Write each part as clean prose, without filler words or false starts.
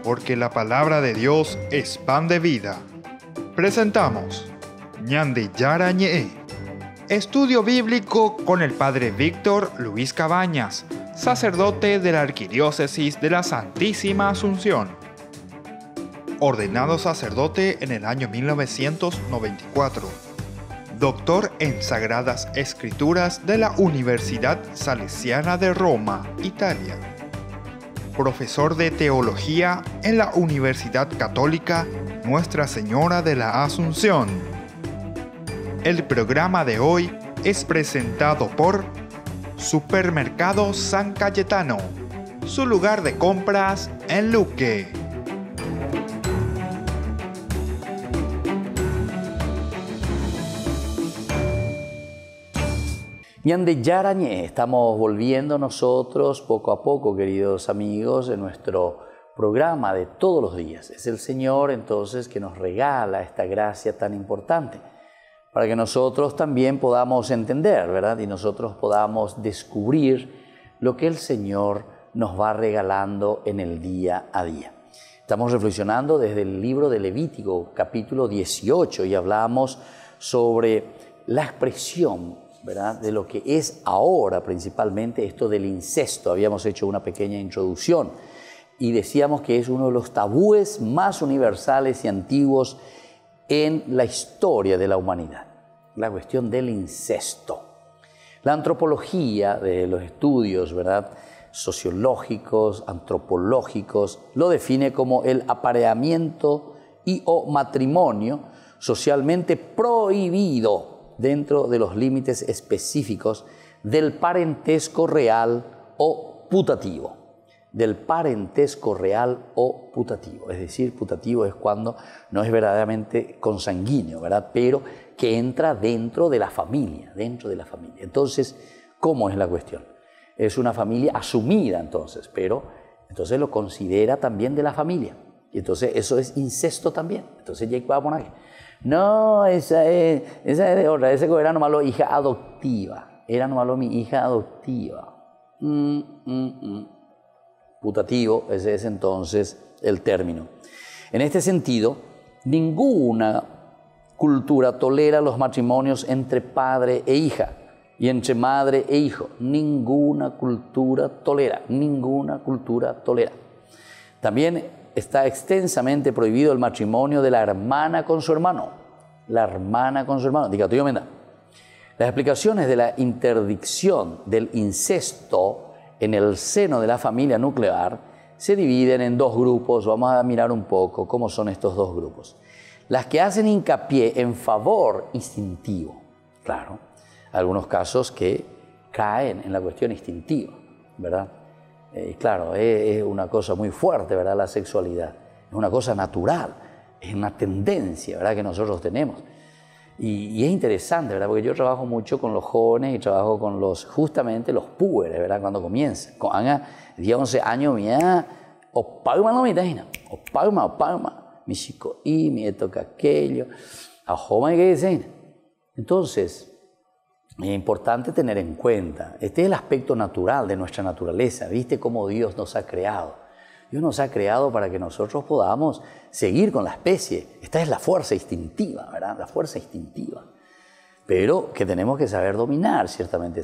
Porque la palabra de Dios es pan de vida. Presentamos Ñande Yara Ñe, estudio bíblico con el Padre Víctor Luis Cabañas, sacerdote de la Arquidiócesis de la Santísima Asunción. Ordenado sacerdote en el año 1994. Doctor en Sagradas Escrituras de la Universidad Salesiana de Roma, Italia. Profesor de Teología en la Universidad Católica Nuestra Señora de la Asunción. El programa de hoy es presentado por Supermercado San Cayetano, su lugar de compras en Luque. Ñande Yara Ñe, estamos volviendo nosotros poco a poco, queridos amigos, en nuestro programa de todos los días. Es el Señor entonces que nos regala esta gracia tan importante para que nosotros también podamos entender, ¿verdad? Y nosotros podamos descubrir lo que el Señor nos va regalando en el día a día. Estamos reflexionando desde el libro de Levítico, capítulo 18, y hablamos sobre la expresión, ¿verdad?, de lo que es ahora principalmente esto del incesto. Habíamos hecho una pequeña introducción y decíamos que es uno de los tabúes más universales y antiguos en la historia de la humanidad, la cuestión del incesto. La antropología de los estudios, ¿verdad?, sociológicos, antropológicos, lo define como el apareamiento y o matrimonio socialmente prohibido dentro de los límites específicos del parentesco real o putativo. Del parentesco real o putativo. Es decir, putativo es cuando no es verdaderamente consanguíneo, ¿verdad?, pero que entra dentro de la familia, Entonces, ¿cómo es la cuestión? Es una familia asumida entonces, pero entonces lo considera también de la familia. Y entonces eso es incesto también. Entonces ya va a poner, no, esa es de otra, ese era nomás la hija adoptiva, era nomás mi hija adoptiva. Putativo, ese es entonces el término. En este sentido, ninguna cultura tolera los matrimonios entre padre e hija y entre madre e hijo. Ninguna cultura tolera. También está extensamente prohibido el matrimonio de la hermana con su hermano. Diga, tío Menda. Las explicaciones de la interdicción del incesto en el seno de la familia nuclear se dividen en dos grupos. Vamos a mirar un poco cómo son estos dos grupos. Las que hacen hincapié en favor instintivo. Claro, algunos casos que caen en la cuestión instintiva, ¿verdad? Claro, es una cosa muy fuerte, ¿verdad?, la sexualidad. Es una cosa natural, es una tendencia, ¿verdad?, que nosotros tenemos. Y es interesante, ¿verdad?, porque yo trabajo mucho con los jóvenes y trabajo con justamente los púberes, ¿verdad?, cuando comienzan. Cuando 11 años, mira, o palma no me da, o palma, mi chico y mi toca aquello, a joven que dicen. Entonces, es importante tener en cuenta, este es el aspecto natural de nuestra naturaleza. ¿Viste cómo Dios nos ha creado? Dios nos ha creado para que nosotros podamos seguir con la especie. Esta es la fuerza instintiva, ¿verdad? La fuerza instintiva. Pero que tenemos que saber dominar, ciertamente.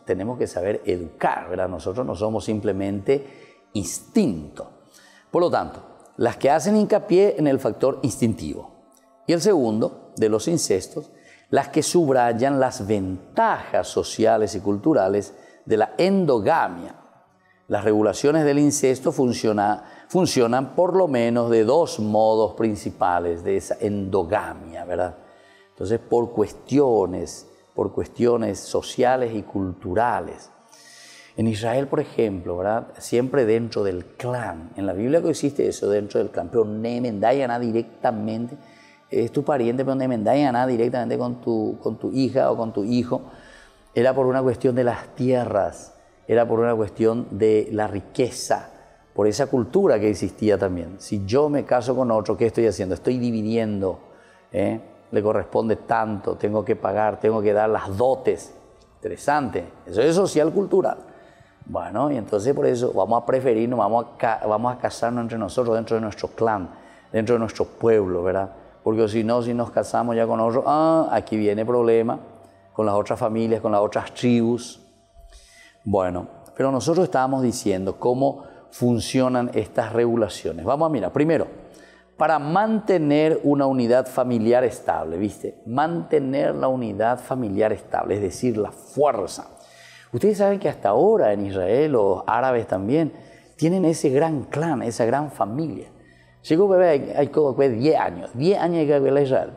Tenemos que saber educar, ¿verdad? Nosotros no somos simplemente instinto. Por lo tanto, las que hacen hincapié en el factor instintivo. Y el segundo, de los incestos, las que subrayan las ventajas sociales y culturales de la endogamia. Las regulaciones del incesto funcionan por lo menos de dos modos principales de esa endogamia, ¿verdad? Entonces, por cuestiones sociales y culturales. En Israel, por ejemplo, ¿verdad?, siempre dentro del clan. En la Biblia existe eso, dentro del clan, pero no mendayan directamente. Es tu pariente, pero no mendayan directamente con tu hija o con tu hijo. Era por una cuestión de las tierras, era por una cuestión de la riqueza, por esa cultura que existía también. Si yo me caso con otro, ¿qué estoy haciendo? Estoy dividiendo, le corresponde tanto, tengo que pagar, tengo que dar las dotes. Interesante, eso es social cultural. Bueno, y entonces por eso vamos a preferirnos, vamos a casarnos entre nosotros, dentro de nuestro clan, dentro de nuestro pueblo, ¿verdad? Porque si no, si nos casamos ya con otros, aquí viene problema con las otras familias, con las otras tribus. Bueno, pero nosotros estábamos diciendo cómo funcionan estas regulaciones. Vamos a mirar. Primero, para mantener una unidad familiar estable, ¿viste? Mantener la unidad familiar estable, es decir, la fuerza. Ustedes saben que hasta ahora en Israel, los árabes también, tienen ese gran clan, esa gran familia. Llegó bebé, hay 10 años hay que ver a Israel.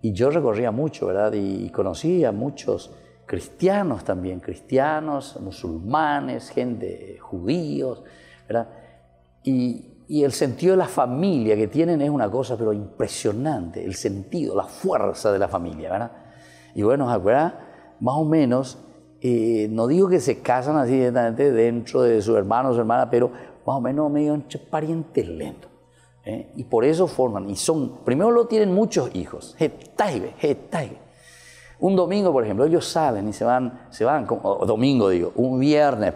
Y yo recorría mucho, ¿verdad? Y conocí a muchos cristianos también, cristianos, musulmanes, gente, judíos, ¿verdad? Y el sentido de la familia que tienen es una cosa pero impresionante, el sentido, la fuerza de la familia, ¿verdad? Y bueno, ¿verdad? Más o menos, no digo que se casan así directamente dentro de sus hermanos o su hermana, pero más o menos medio entre parientes lentos. Y por eso forman, y son, primero tienen muchos hijos, un domingo, por ejemplo, ellos salen y se van, domingo digo, viernes,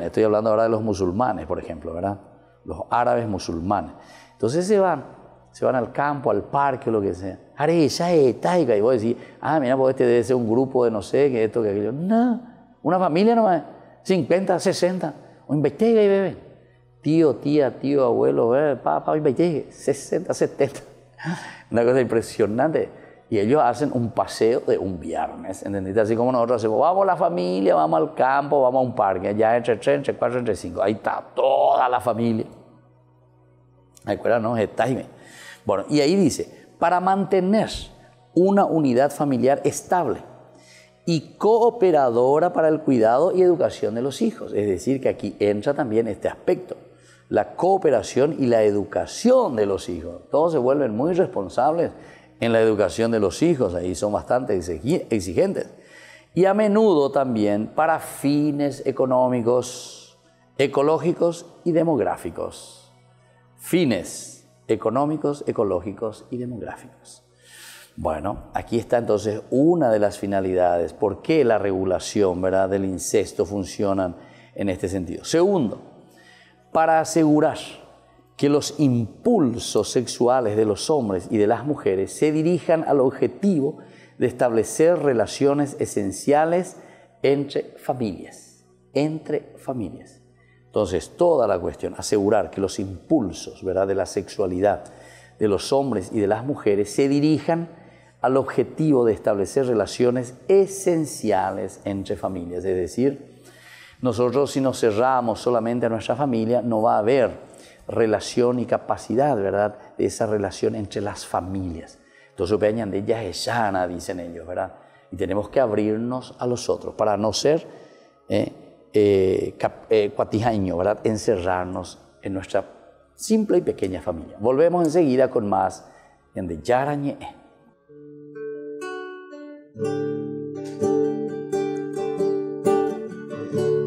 estoy hablando ahora de los musulmanes, por ejemplo, ¿verdad? Los árabes musulmanes. Entonces se van al campo, al parque o lo que sea. Y vos decís, mira, pues este debe ser un grupo de no sé, que esto, que aquello. No, una familia nomás, 50, 60, o investiga y bebé. Tío, tía, abuelo, papá, investigue, 60, 70. Una cosa impresionante. Y ellos hacen un paseo de un viernes, ¿entendiste? Así como nosotros hacemos, vamos a la familia, vamos al campo, vamos a un parque, allá entre 3, entre 4, entre 5. Ahí está toda la familia. ¿Me acuerdas? No, bueno, y ahí dice, para mantener una unidad familiar estable y cooperadora para el cuidado y educación de los hijos. Es decir, que aquí entra también este aspecto, la cooperación y la educación de los hijos. Todos se vuelven muy responsables en la educación de los hijos, ahí son bastante exigentes. Y a menudo también para fines económicos, ecológicos y demográficos. Fines económicos, ecológicos y demográficos. Bueno, aquí está entonces una de las finalidades. ¿Por qué la regulación, ¿verdad?, del incesto funciona en este sentido? Segundo, para asegurar que los impulsos sexuales de los hombres y de las mujeres se dirijan al objetivo de establecer relaciones esenciales entre familias. Entonces, toda la cuestión, asegurar que los impulsos, ¿verdad?, de la sexualidad de los hombres y de las mujeres se dirijan al objetivo de establecer relaciones esenciales entre familias. Es decir, nosotros si nos cerramos solamente a nuestra familia, no va a haber relación y capacidad, ¿verdad?, de esa relación entre las familias. Entonces, de ella es sana, dicen ellos, ¿verdad? Y tenemos que abrirnos a los otros para no ser cuatijaño, ¿verdad?, encerrarnos en nuestra simple y pequeña familia. Volvemos enseguida con más en de Yarañe.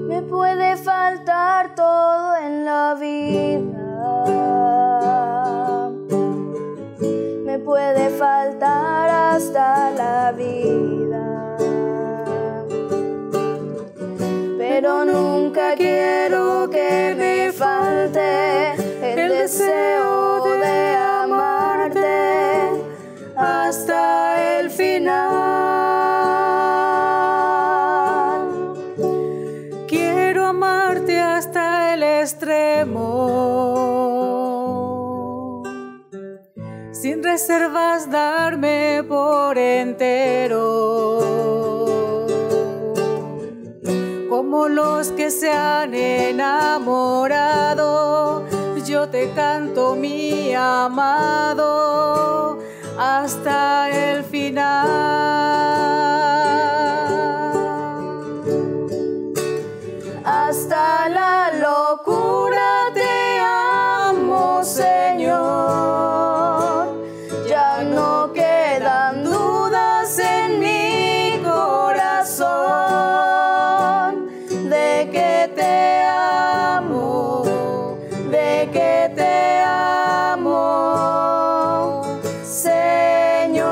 Me puede faltar todo en la vida. Me puede faltar hasta la vida, pero nunca quiero que me falte el deseo de amarte hasta el final. Quiero amarte hasta el extremo, sin reservas darme por entero, como los que se han enamorado. Yo te canto, mi amado, hasta el final. Hasta la locura te amo, Señor. Ya no quedan dudas en mi corazón de que te amo, de que te amo, Señor.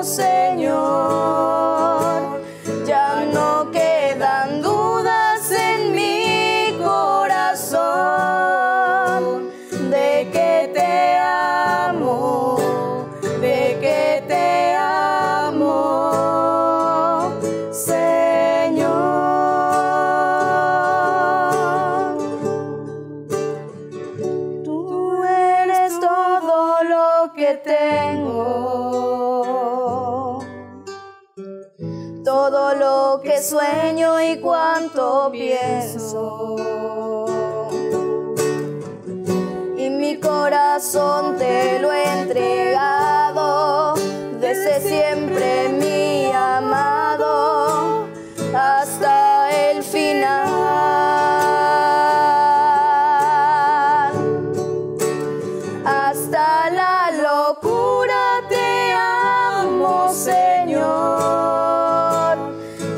amo, Señor. Ya no quedan dudas en mi corazón de que te amo, de que te amo, Señor. Tú eres todo lo que tengo, todo lo que sueño y cuanto pienso. Y mi corazón te lo he entregado, desde siempre mi amado, hasta el final. Hasta la locura te amo, Señor.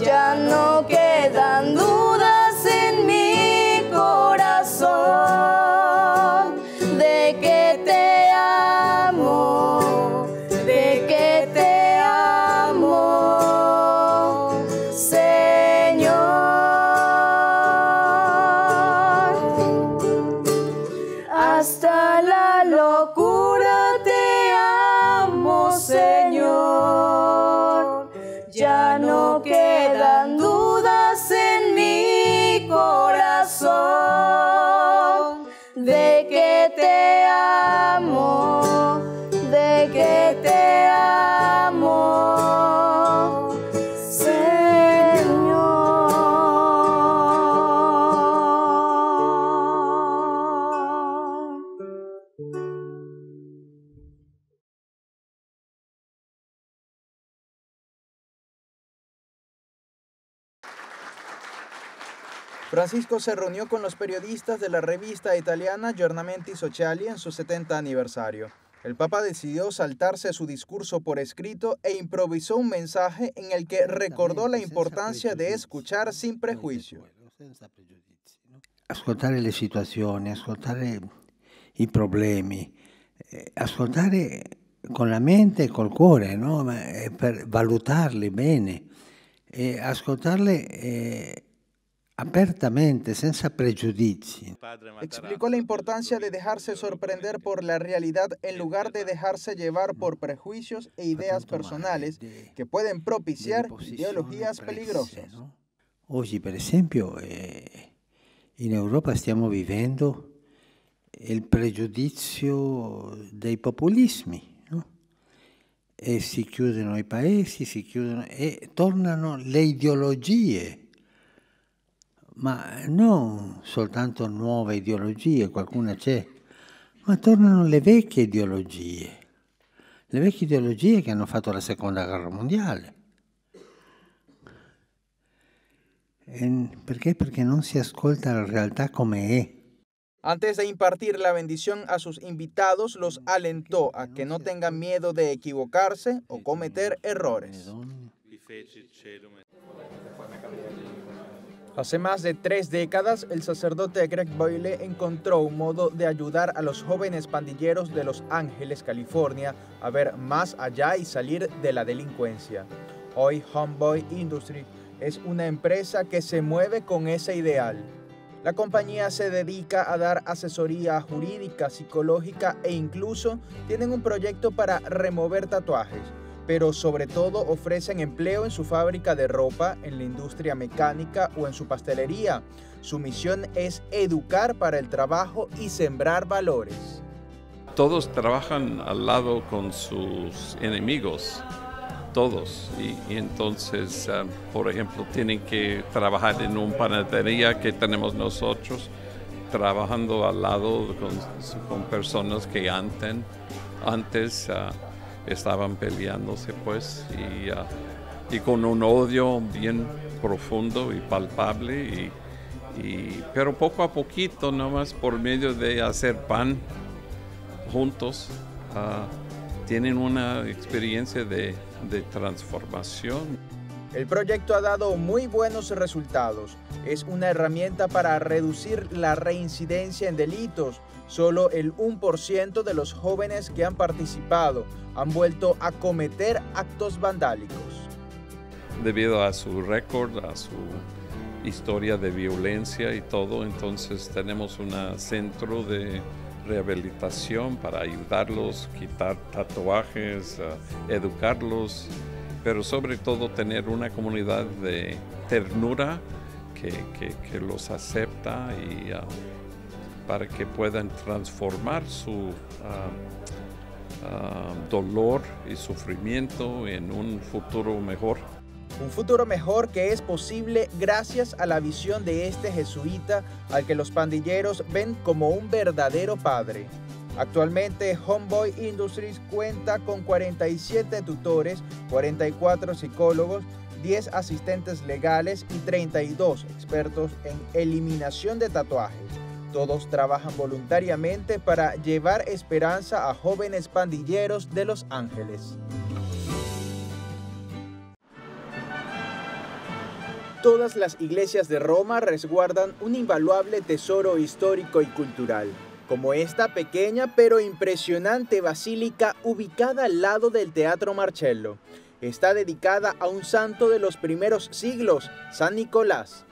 Ya no quedan dudas en mi corazón de que te amo, de que te amo, Señor. Hasta la locura te amo, Señor. Ya no quedan dudas en mi corazón de que te amo, de que te amo, Señor. Francisco se reunió con los periodistas de la revista italiana Giornamenti Sociali en su 70 aniversario. El Papa decidió saltarse su discurso por escrito e improvisó un mensaje en el que recordó la importancia de escuchar sin prejuicio. Ascoltare le situazioni, ascoltare i problemi, ascoltare con la mente e col cuore, no? Per valutarli bene, ascoltarle apertamente, senza pregiudizi. Explicó la importancia de dejarse sorprender por la realidad en lugar de dejarse llevar por prejuicios e ideas personales que pueden propiciar ideologías peligrosas. Oggi, per esempio, in Europa stiamo vivendo il pregiudizio dei populismi, no? E si chiudono i paesi, si chiudono e tornano le ideologie. Ma non soltanto nuove ideologie, qualcuna c'è, ma tornano le vecchie ideologie che hanno fatto la Seconda Guerra Mondiale. Perché? Perché non si ascolta la realtà come è. Antes de impartir la bendición a sus invitados, los alentó a que no tengan miedo de equivocarse o cometer errores. Hace más de 3 décadas, el sacerdote Greg Boyle encontró un modo de ayudar a los jóvenes pandilleros de Los Ángeles, California, a ver más allá y salir de la delincuencia. Hoy, Homeboy Industry es una empresa que se mueve con ese ideal. La compañía se dedica a dar asesoría jurídica, psicológica e incluso tienen un proyecto para remover tatuajes. Pero sobre todo ofrecen empleo en su fábrica de ropa, en la industria mecánica o en su pastelería. Su misión es educar para el trabajo y sembrar valores. Todos trabajan al lado con sus enemigos, todos. Y entonces, por ejemplo, tienen que trabajar en una panadería que tenemos nosotros, trabajando al lado con personas que antes estaban peleándose, pues, y con un odio bien profundo y palpable, pero poco a poquito, nomás por medio de hacer pan juntos, tienen una experiencia de transformación. El proyecto ha dado muy buenos resultados. Es una herramienta para reducir la reincidencia en delitos. Solo el 1% de los jóvenes que han participado han vuelto a cometer actos vandálicos. Debido a su récord, a su historia de violencia y todo, entonces tenemos un centro de rehabilitación para ayudarlos, quitar tatuajes, educarlos, pero sobre todo tener una comunidad de ternura que los acepta y para que puedan transformar su dolor y sufrimiento en un futuro mejor. Un futuro mejor que es posible gracias a la visión de este jesuita al que los pandilleros ven como un verdadero padre. Actualmente, Homeboy Industries cuenta con 47 tutores, 44 psicólogos, 10 asistentes legales y 32 expertos en eliminación de tatuajes. Todos trabajan voluntariamente para llevar esperanza a jóvenes pandilleros de Los Ángeles. Todas las iglesias de Roma resguardan un invaluable tesoro histórico y cultural, como esta pequeña pero impresionante basílica ubicada al lado del Teatro Marcello. Está dedicada a un santo de los primeros siglos, San Nicolás.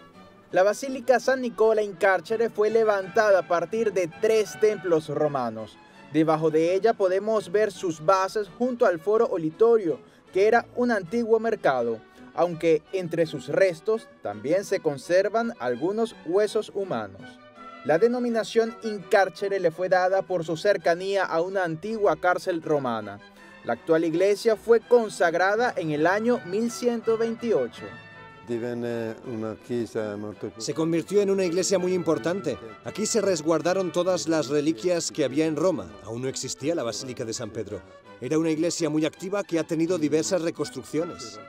La Basílica San Nicola in Carcere fue levantada a partir de 3 templos romanos. Debajo de ella podemos ver sus bases junto al Foro Olitorio, que era un antiguo mercado, aunque entre sus restos también se conservan algunos huesos humanos. La denominación in carcere le fue dada por su cercanía a una antigua cárcel romana. La actual iglesia fue consagrada en el año 1128. Se convirtió en una iglesia muy importante. Aquí se resguardaron todas las reliquias que había en Roma. Aún no existía la Basílica de San Pedro. Era una iglesia muy activa que ha tenido diversas reconstrucciones.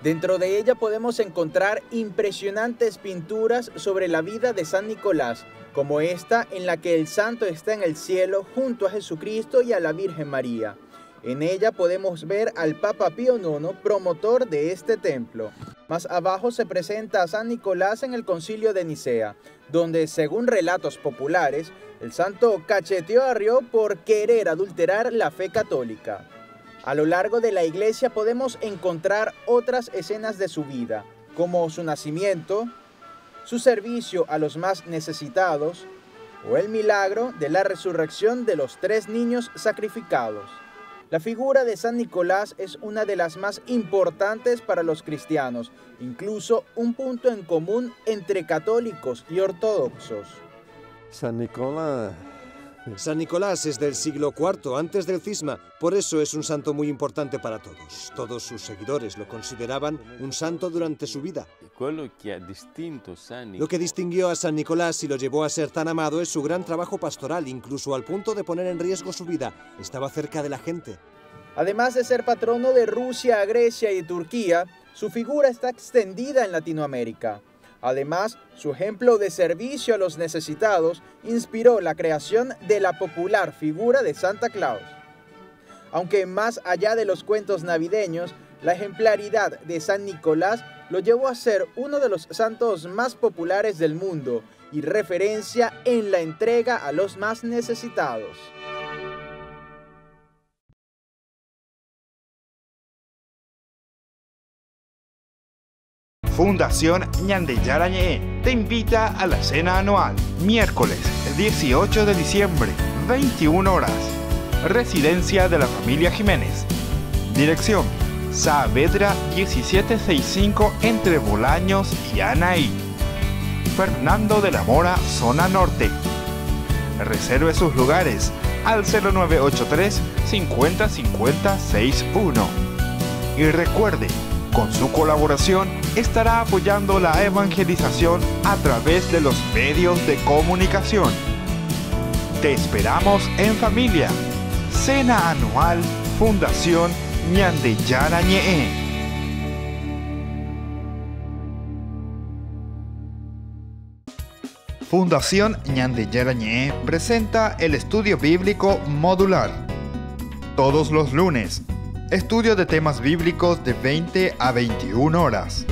Dentro de ella podemos encontrar impresionantes pinturas sobre la vida de San Nicolás, como esta en la que el santo está en el cielo junto a Jesucristo y a la Virgen María. En ella podemos ver al Papa Pío IX, promotor de este templo. Más abajo se presenta a San Nicolás en el Concilio de Nicea, donde, según relatos populares, el santo cacheteó a Arrio por querer adulterar la fe católica. A lo largo de la iglesia podemos encontrar otras escenas de su vida, como su nacimiento, su servicio a los más necesitados o el milagro de la resurrección de los 3 niños sacrificados. La figura de San Nicolás es una de las más importantes para los cristianos, incluso un punto en común entre católicos y ortodoxos. San Nicolás es del siglo IV, antes del cisma, por eso es un santo muy importante para todos. Todos sus seguidores lo consideraban un santo durante su vida. Lo que distinguió a San Nicolás y lo llevó a ser tan amado es su gran trabajo pastoral, incluso al punto de poner en riesgo su vida. Estaba cerca de la gente. Además de ser patrono de Rusia, Grecia y Turquía, su figura está extendida en Latinoamérica. Además, su ejemplo de servicio a los necesitados inspiró la creación de la popular figura de Santa Claus. Aunque más allá de los cuentos navideños, la ejemplaridad de San Nicolás lo llevó a ser uno de los santos más populares del mundo y referencia en la entrega a los más necesitados. Fundación Ñandeyarañe te invita a la cena anual, miércoles 18 de diciembre, 21 horas. Residencia de la familia Jiménez. Dirección: Saavedra 1765 entre Bolaños y Anaí. Fernando de la Mora, zona norte. Reserve sus lugares al 0983 50 50 61. Y recuerde, con su colaboración estará apoyando la evangelización a través de los medios de comunicación. Te esperamos en familia. Cena anual Fundación Ñandeyarañe. Fundación Ñandeyarañe presenta el estudio bíblico modular. Todos los lunes, Estudio de temas bíblicos de 20 a 21 horas.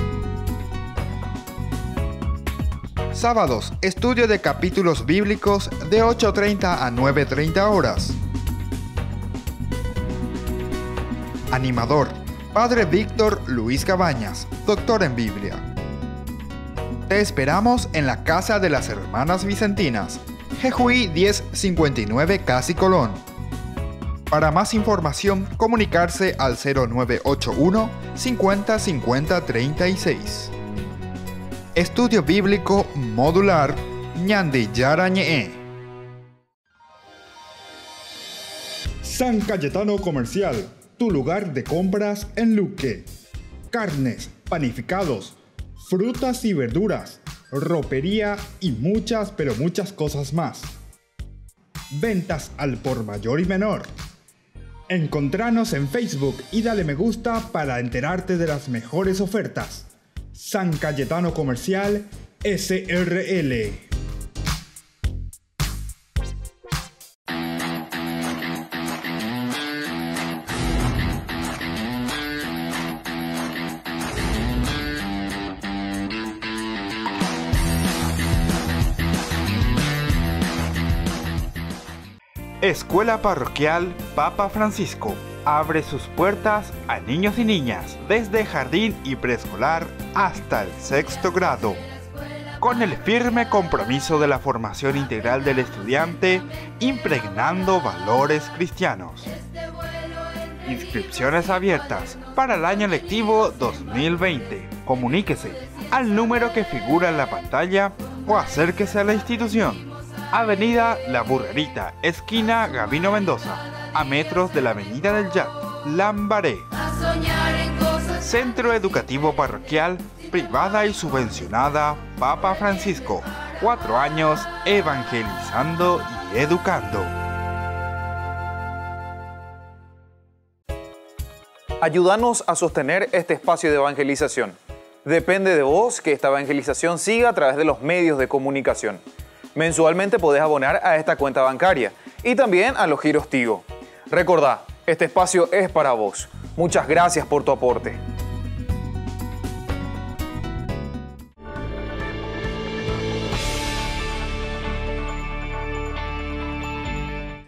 Sábados, estudio de capítulos bíblicos de 8:30 a 9:30 horas. Animador, Padre Víctor Luis Cabañas, doctor en Biblia. Te esperamos en la Casa de las Hermanas Vicentinas, Jejuí 1059 Casi Colón. Para más información, comunicarse al 0981 50 50 36. Estudio Bíblico Modular Ñandi Yarañe. San Cayetano Comercial, tu lugar de compras en Luque. Carnes, panificados, frutas y verduras, ropería y muchas, pero muchas cosas más. Ventas al por mayor y menor. Encontranos en Facebook y dale me gusta para enterarte de las mejores ofertas. San Cayetano Comercial SRL. Escuela Parroquial Papa Francisco abre sus puertas a niños y niñas desde jardín y preescolar hasta el 6º grado, con el firme compromiso de la formación integral del estudiante, impregnando valores cristianos. Inscripciones abiertas para el año lectivo 2020. Comuníquese al número que figura en la pantalla o acérquese a la institución. Avenida La Burrerita, esquina Gabino Mendoza, a metros de la Avenida del Yat, Lambaré. Centro Educativo Parroquial, privada y subvencionada Papa Francisco. 4 años evangelizando y educando. Ayúdanos a sostener este espacio de evangelización. Depende de vos que esta evangelización siga a través de los medios de comunicación. Mensualmente podés abonar a esta cuenta bancaria y también a los giros Tigo. Recordá, este espacio es para vos. Muchas gracias por tu aporte.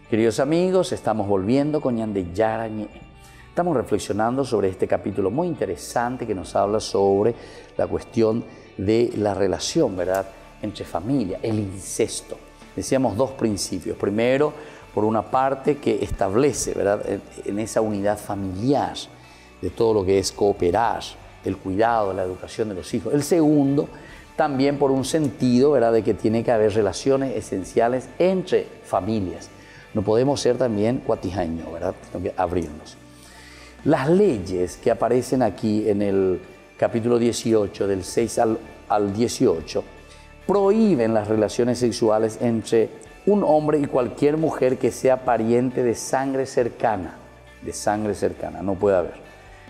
Queridos amigos, estamos volviendo con Ñandi Yarañe. Estamos reflexionando sobre este capítulo muy interesante que nos habla sobre la cuestión de la relación, ¿verdad?, entre familia, el incesto. Decíamos 2 principios. Primero, por una parte que establece, ¿verdad?, en esa unidad familiar de todo lo que es cooperar, el cuidado, la educación de los hijos. El segundo, también por un sentido, ¿verdad?, de que tiene que haber relaciones esenciales entre familias. No podemos ser también cuatijaños, ¿verdad?, tenemos que abrirnos. Las leyes que aparecen aquí en el capítulo 18, del 6 al 18, prohíben las relaciones sexuales entre un hombre y cualquier mujer que sea pariente de sangre cercana. De sangre cercana, no puede haber.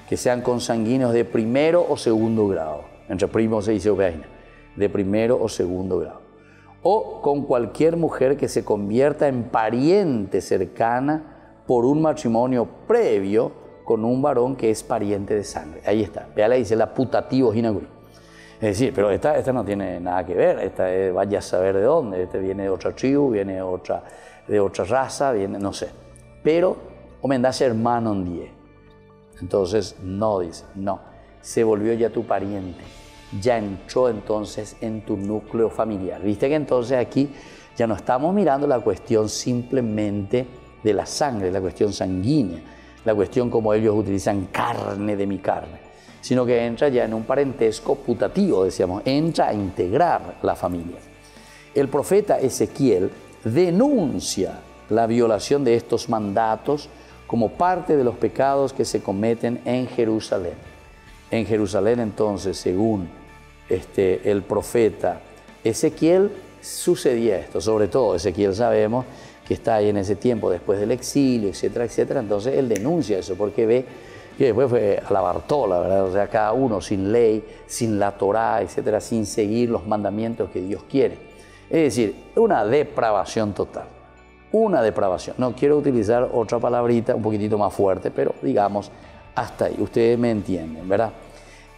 Que sean consanguíneos de primero o segundo grado. Entre primos se dice oveina, de primero o segundo grado. O con cualquier mujer que se convierta en pariente cercana por un matrimonio previo con un varón que es pariente de sangre. Ahí está. Vea, le dice la putativo ginaguri. Es decir, pero esta no tiene nada que ver, esta vaya a saber de dónde, este viene de otra tribu, viene de otra raza, viene, no sé. Pero, homendase hermano en 10. Entonces, no, dice, no, se volvió ya tu pariente, ya entró entonces en tu núcleo familiar. Viste que entonces aquí ya no estamos mirando la cuestión simplemente de la sangre, la cuestión sanguínea, la cuestión como ellos utilizan carne de mi carne, sino que entra ya en un parentesco putativo, decíamos, entra a integrar la familia. El profeta Ezequiel denuncia la violación de estos mandatos como parte de los pecados que se cometen en Jerusalén. En Jerusalén, entonces, según el profeta Ezequiel, sucedía esto. Sobre todo, Ezequiel sabemos que está ahí en ese tiempo después del exilio, etcétera, etcétera. Entonces, él denuncia eso porque ve que después fue a la Bartola, ¿verdad? O sea, cada uno sin ley, sin la Torá, etcétera, sin seguir los mandamientos que Dios quiere. Es decir, una depravación total. Una depravación. No quiero utilizar otra palabrita un poquitito más fuerte, pero digamos Hasta ahí, ustedes me entienden, ¿verdad?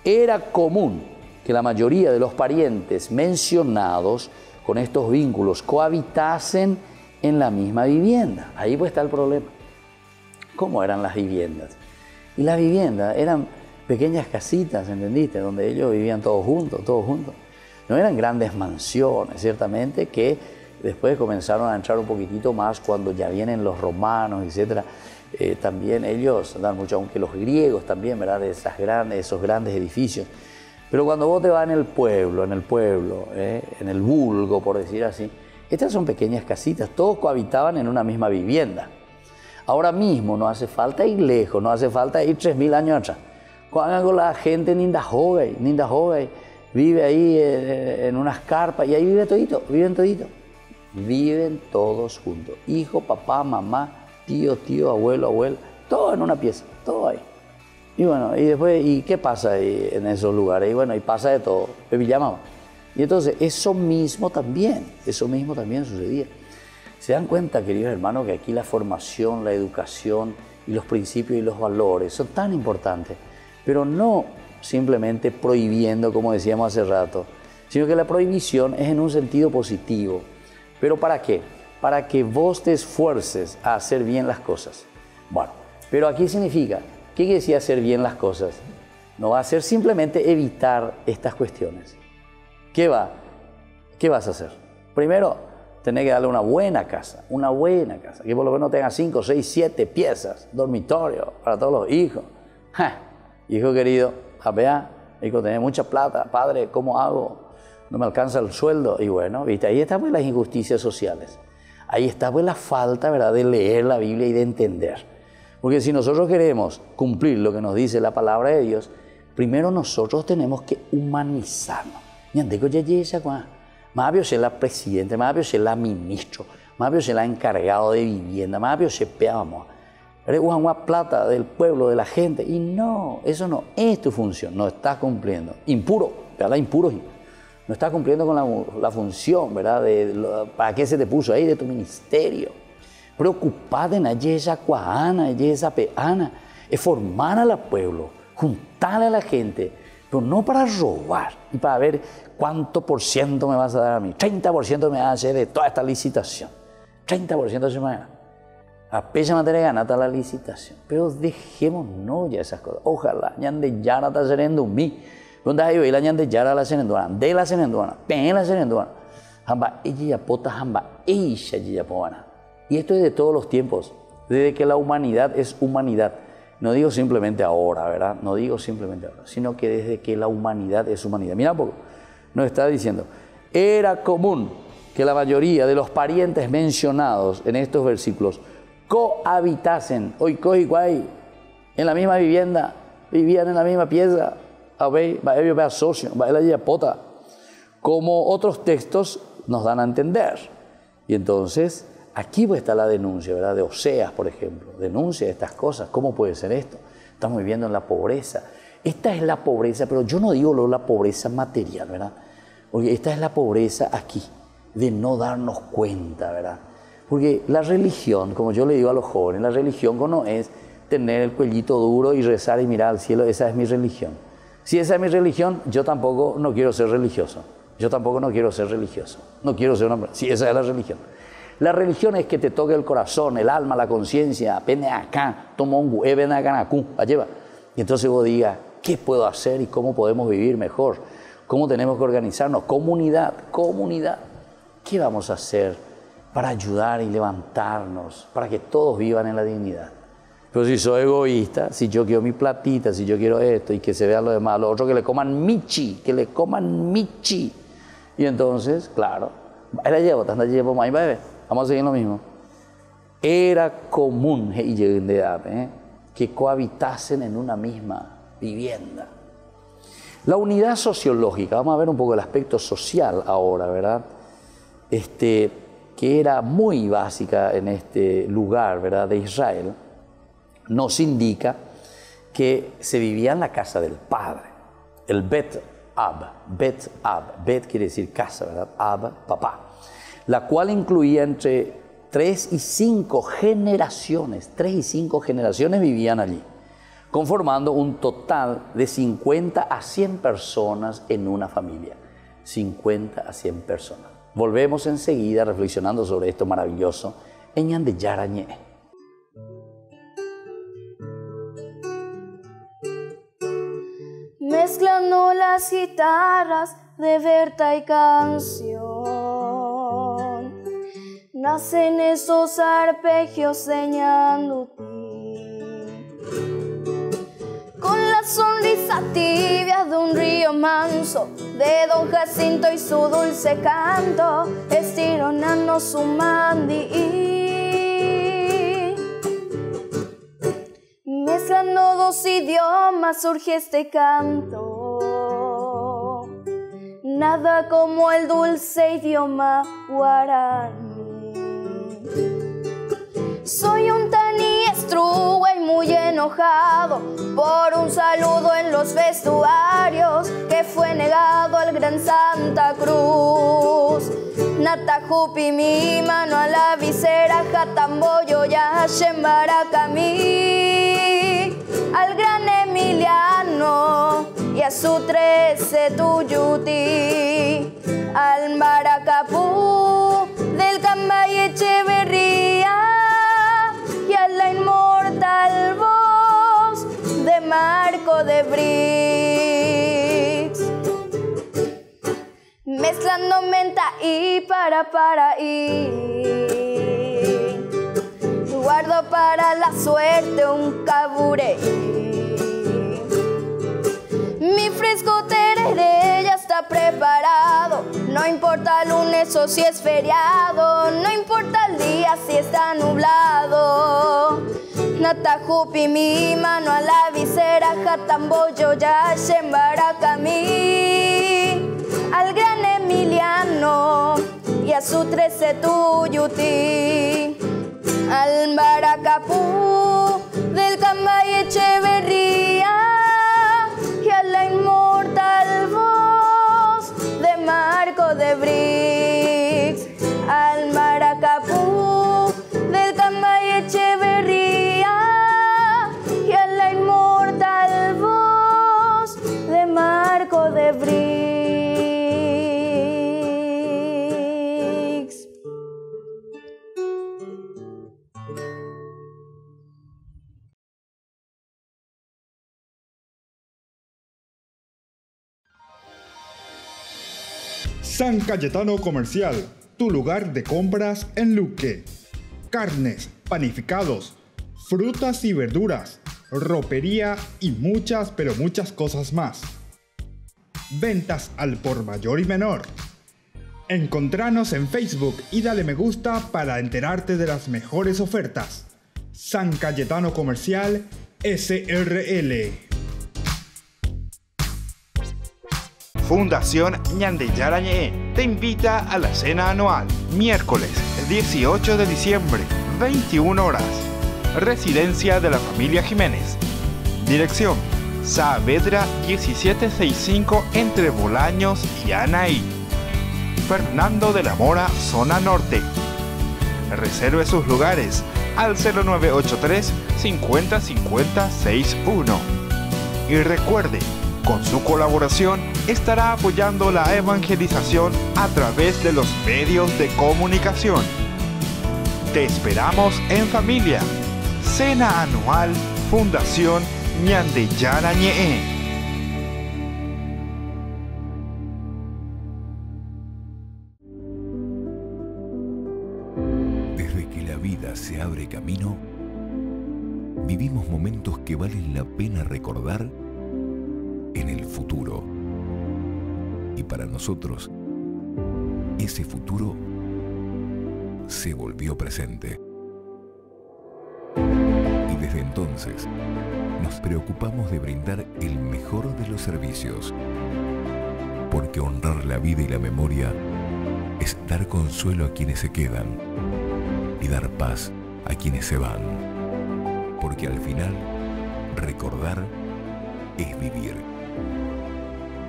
Era común que la mayoría de los parientes mencionados con estos vínculos cohabitasen en la misma vivienda. Ahí pues está el problema. ¿Cómo eran las viviendas? Y las viviendas eran pequeñas casitas, ¿entendiste? Donde ellos vivían todos juntos, todos juntos. No eran grandes mansiones, ciertamente, que después comenzaron a entrar un poquitito más cuando ya vienen los romanos, etc. También ellos dan mucho, aunque los griegos también, ¿verdad? De esos grandes edificios. Pero cuando vos te vas en el pueblo, en el vulgo, por decir así, estas son pequeñas casitas, todos cohabitaban en una misma vivienda. Ahora mismo no hace falta ir lejos, no hace falta ir 3000 años atrás. Cuando la gente en Indahogay vive ahí en unas carpas y ahí viven todos juntos. Hijo, papá, mamá, tío, abuelo, abuela, todo en una pieza, todo ahí. Y bueno, y después, ¿y qué pasa ahí en esos lugares? Y bueno, y pasa de todo, mamá. Y entonces, eso mismo también sucedía. ¿Se dan cuenta, queridos hermanos, que aquí la formación, la educación y los principios y los valores son tan importantes? Pero no simplemente prohibiendo, como decíamos hace rato, sino que la prohibición es en un sentido positivo. ¿Pero para qué? Para que vos te esfuerces a hacer bien las cosas. Bueno, pero aquí significa, ¿qué quiere decir hacer bien las cosas? No va a ser simplemente evitar estas cuestiones. ¿Qué vas a hacer? Primero, tenés que darle una buena casa, que por lo menos tenga 5, 6, 7 piezas, dormitorio para todos los hijos. Hijo querido, hijo, tenés mucha plata, padre, ¿cómo hago? No me alcanza el sueldo. Y bueno, ¿viste? Ahí están pues las injusticias sociales. Ahí está pues la falta, ¿verdad?, de leer la Biblia y de entender. Porque si nosotros queremos cumplir lo que nos dice la palabra de Dios, primero nosotros tenemos que humanizarnos. Más bien ser la presidente, más bien ser la ministro, más bien ser la encargado de vivienda, más bien ser peamos. Eres una plata del pueblo, de la gente. Y no, eso no es tu función, no estás cumpliendo. Impuro, ¿verdad? Impuro. No estás cumpliendo con la función, ¿verdad? ¿Para qué se te puso ahí? De tu ministerio. Preocupate en esa cuajana, esa peana, es formar al pueblo, juntarle a la gente, pero no para robar y para ver cuánto por ciento me vas a dar a mí. 30% me vas a hacer de toda esta licitación. 30% se me va. A pecha materia ganata la licitación. Pero dejémonos ya esas cosas. Ojalá, ñande yara ta serendo mi. Donde hay hoy la ñande yara la serenduana, de la serenduana, pen la serenduana. Hamba ella pota, hamba ella poana. Y esto es de todos los tiempos, desde que la humanidad es humanidad. No digo simplemente ahora, ¿verdad? No digo simplemente ahora, sino que desde que la humanidad es humanidad. Mira un poco, nos está diciendo, era común que la mayoría de los parientes mencionados en estos versículos cohabitasen, hoy en la misma vivienda, vivían en la misma pieza, como otros textos nos dan a entender. Y entonces, aquí pues está la denuncia, ¿verdad? De Oseas, por ejemplo. Denuncia estas cosas. ¿Cómo puede ser esto? Estamos viviendo en la pobreza. Esta es la pobreza, pero yo no digo la pobreza material, ¿verdad? Porque esta es la pobreza aquí, de no darnos cuenta, ¿verdad? Porque la religión, como yo le digo a los jóvenes, la religión no es tener el cuellito duro y rezar y mirar al cielo. Esa es mi religión. Si esa es mi religión, yo tampoco no quiero ser religioso. No quiero ser un hombre. Si esa es la religión. La religión es que te toque el corazón, el alma, la conciencia. Pene acá, tomongu, eben acá, lleva. Y entonces vos digas, ¿qué puedo hacer y cómo podemos vivir mejor? ¿Cómo tenemos que organizarnos? Comunidad. ¿Qué vamos a hacer para ayudar y levantarnos, para que todos vivan en la dignidad? Pero si soy egoísta, si yo quiero mi platita, si yo quiero esto y que se vean los demás, los otros que le coman michi. Y entonces, claro, vamos a seguir lo mismo. Era común que cohabitasen en una misma vivienda. La unidad sociológica, vamos a ver un poco el aspecto social ahora, ¿verdad? Que era muy básica en este lugar, ¿verdad?, de Israel, nos indica que se vivía en la casa del padre, el Bet Ab, Bet quiere decir casa, ¿verdad? Ab, papá, la cual incluía entre 3 y 5 generaciones, 3 y 5 generaciones vivían allí. conformando un total de 50 a 100 personas en una familia. 50 a 100 personas. Volvemos enseguida reflexionando sobre esto maravilloso en Ñande Yarañe. Mezclando las guitarras de Berta y canción, nacen esos arpegios señalando con la sonrisa tibia de un río manso, de Don Jacinto y su dulce canto, estironando su mandí. Mezclando dos idiomas surge este canto, nada como el dulce idioma guaraní. Soy un taní estruga y muy enojado por un saludo en los vestuarios que fue negado al gran Santa Cruz. Natajupi mi mano a la visera, Jatamboyo ya Shembaracamí, al gran Emiliano y a su 13 Tuyuti, al Maracapú del Cambay Echeverría y a la inmortal voz de Marco de Brix. Mezclando menta y para guardo para la suerte un caburé. Mi fresco tereré ya está preparado, no importa lunes o si es feriado, no importa el día si está nublado. Natajupi mi mano a la visera, Jatamboyo ya Shembaracamí, al gran Emiliano y a su 13 Tuyuti, al Maracapú del Cambay Echeverría y a la inmortal voz de Marco de Brix, al Maracapú del Cambay Echeverría y a la inmortal voz de Marco de Brix. San Cayetano Comercial, tu lugar de compras en Luque. Carnes, panificados, frutas y verduras, ropería y muchas, pero muchas cosas más. Ventas al por mayor y menor. Encontranos en Facebook y dale me gusta para enterarte de las mejores ofertas. San Cayetano Comercial, SRL. Fundación Ñande Yarañe te invita a la cena anual, miércoles 18 de diciembre, 21 horas. Residencia de la familia Jiménez. Dirección: Saavedra 1765 entre Bolaños y Anaí. Fernando de la Mora, zona norte. Reserve sus lugares al 0983 50 50 61. Y recuerde, con su colaboración estará apoyando la evangelización a través de los medios de comunicación. Te esperamos en familia. Cena anual Fundación Ñande Yarañe. Desde que la vida se abre camino, vivimos momentos que valen la pena recordar en el futuro. Y para nosotros, ese futuro se volvió presente. Y desde entonces, nos preocupamos de brindar el mejor de los servicios. Porque honrar la vida y la memoria es dar consuelo a quienes se quedan y dar paz a quienes se van. Porque al final, recordar es vivir.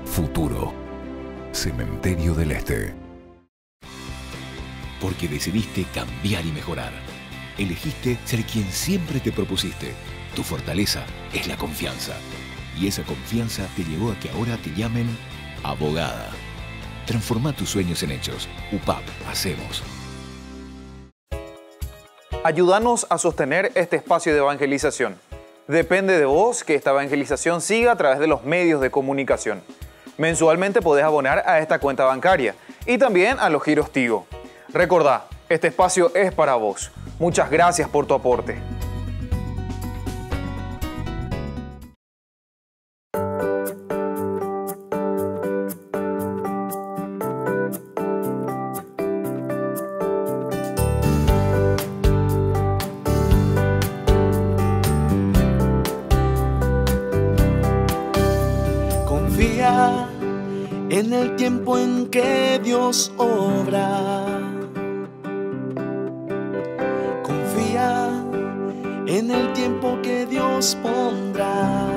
Futuro. Cementerio del Este. Porque decidiste cambiar y mejorar. Elegiste ser quien siempre te propusiste. Tu fortaleza es la confianza. Y esa confianza te llevó a que ahora te llamen abogada. Transforma tus sueños en hechos. UPAP, hacemos. Ayúdanos a sostener este espacio de evangelización. Depende de vos que esta evangelización siga a través de los medios de comunicación. Mensualmente podés abonar a esta cuenta bancaria y también a los giros Tigo. Recordá, este espacio es para vos. Muchas gracias por tu aporte. En el tiempo en que Dios obra, confía en el tiempo que Dios pondrá.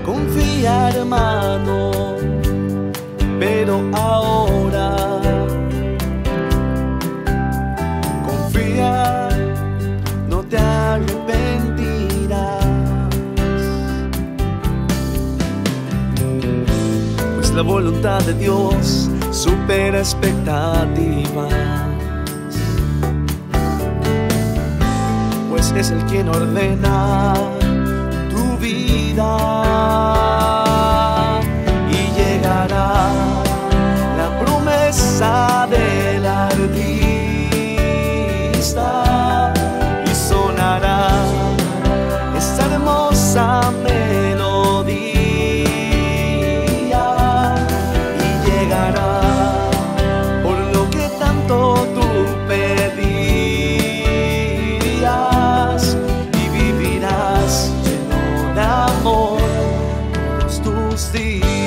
Confía, hermano, pero ahora confía, no te arrepentirás. La voluntad de Dios supera expectativas, pues es el quien ordena tu vida y llegará la promesa del artista y sonará esa hermosa melodía. Por lo que tanto tú pedías y vivirás lleno de amor todos tus días.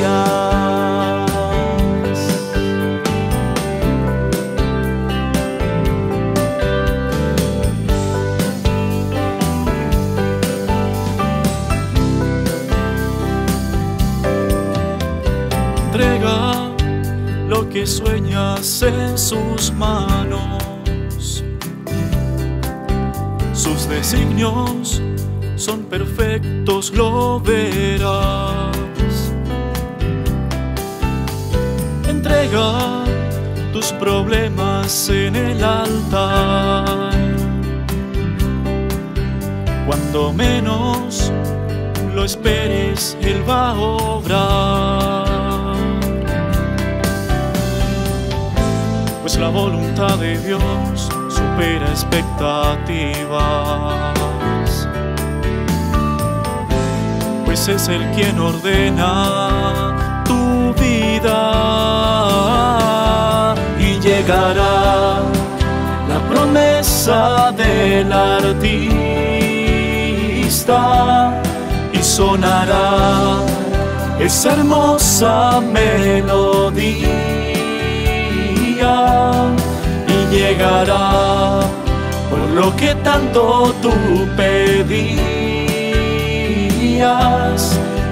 Entrega lo que sueñas en sus manos. Sus designios son perfectos, lo verás. Entrega tus problemas en el altar. Cuando menos lo esperes, Él va a obrar. Pues la voluntad de Dios supera expectativas, pues es el quien ordena tu vida y llegará la promesa del artista y sonará esa hermosa melodía. Y llegará por lo que tanto tú pedías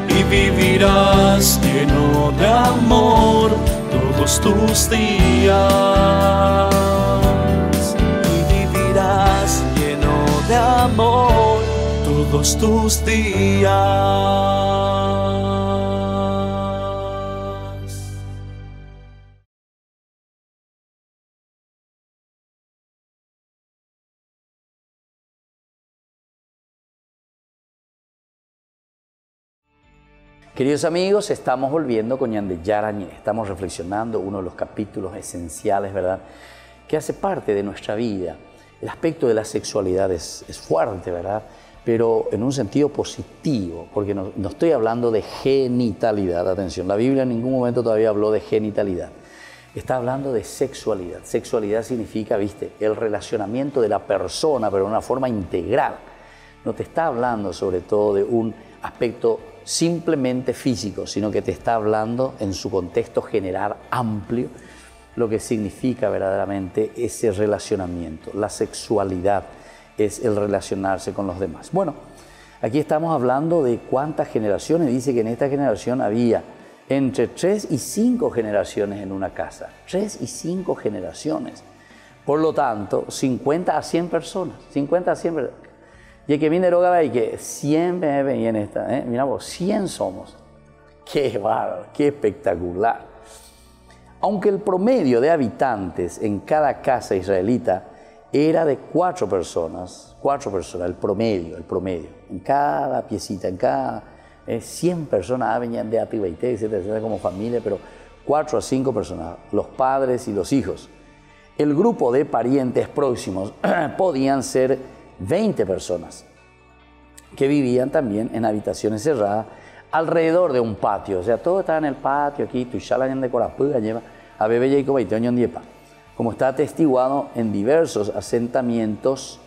y vivirás lleno de amor todos tus días y vivirás lleno de amor todos tus días. Queridos amigos, estamos volviendo con Ñande Yarañé. Estamos reflexionando uno de los capítulos esenciales, ¿verdad?, que hace parte de nuestra vida. El aspecto de la sexualidad es fuerte, ¿verdad?, pero en un sentido positivo, porque no estoy hablando de genitalidad. Atención, la Biblia en ningún momento todavía habló de genitalidad. Está hablando de sexualidad. Sexualidad significa, viste, el relacionamiento de la persona, pero de una forma integral. No te está hablando sobre todo de un aspecto simplemente físico, sino que te está hablando en su contexto general amplio, lo que significa verdaderamente ese relacionamiento. La sexualidad es el relacionarse con los demás. Bueno, aquí estamos hablando de cuántas generaciones. Dice que en esta generación había entre 3 y 5 generaciones en una casa. 3 y 5 generaciones. Por lo tanto, 50 a 100 personas, 50 a 100 personas. Y el que viene droga y que 100 bebés en esta, mira vos, 100 somos. Qué bárbaro, qué espectacular. Aunque el promedio de habitantes en cada casa israelita era de 4 personas, el promedio, en cada piecita, en cada 100 personas venían de Atibaité, etcétera, como familia, pero 4 a 5 personas, los padres y los hijos. El grupo de parientes próximos podían ser 20 personas que vivían también en habitaciones cerradas alrededor de un patio. O sea, todo estaba en el patio aquí, Tushalayan de Corapúa lleva a Bebe Jacob y Toño Diepa, como está atestiguado en diversos asentamientos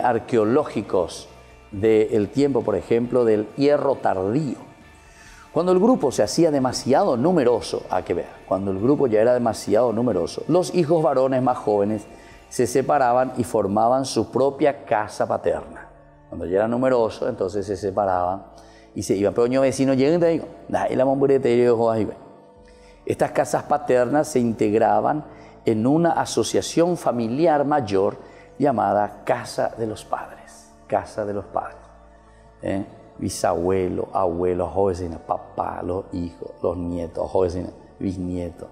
arqueológicos del tiempo, por ejemplo, del Hierro Tardío. Cuando el grupo se hacía demasiado numeroso, cuando el grupo ya era demasiado numeroso, los hijos varones más jóvenes se separaban y formaban su propia casa paterna. Cuando ya era numeroso, entonces se separaban y se iban. Pero vecino llega y te digo, estas casas paternas se integraban en una asociación familiar mayor llamada Casa de los Padres. Casa de los Padres. Bisabuelo, abuelo, jóvenes, papá, los hijos, los nietos, jóvenes, bisnietos.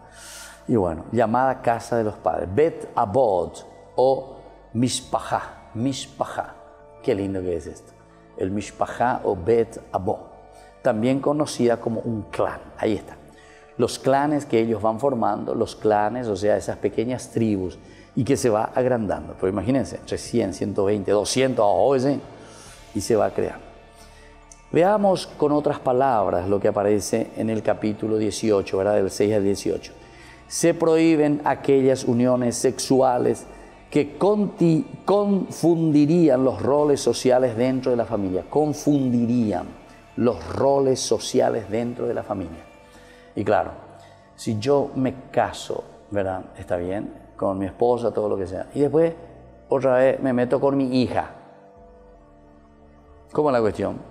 Y bueno, llamada Casa de los Padres. Bet Abod o Mishpacha. Mishpacha. Qué lindo que es esto. El Mishpacha o Bet Abod. También conocida como un clan. Ahí está. Los clanes que ellos van formando, los clanes, o sea, esas pequeñas tribus, y que se va agrandando. Pero imagínense, entre 100, 120, 200, jóvenes, y se va creando. Veamos con otras palabras lo que aparece en el capítulo 18, ¿verdad? Del 6 al 18. Se prohíben aquellas uniones sexuales que confundirían los roles sociales dentro de la familia. Confundirían los roles sociales dentro de la familia. Y claro, si yo me caso, ¿verdad? Está bien, con mi esposa, todo lo que sea. Y después, otra vez, me meto con mi hija. ¿Cómo es la cuestión?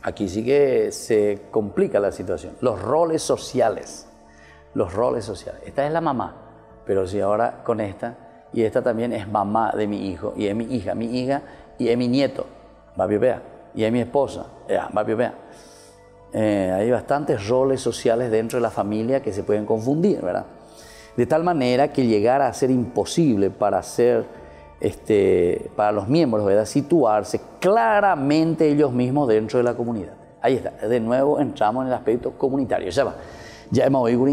Aquí sí que se complica la situación. Los roles sociales. Los roles sociales. Esta es la mamá, pero si ahora con esta, y esta también es mamá de mi hijo, y es mi hija, y es mi nieto, va a vivir, y es mi esposa, va a vivir. Hay bastantes roles sociales dentro de la familia que se pueden confundir, ¿verdad? De tal manera que llegara a ser imposible para los miembros, ¿verdad?, situarse claramente ellos mismos dentro de la comunidad. Ahí está, de nuevo entramos en el aspecto comunitario. Ya hemos oído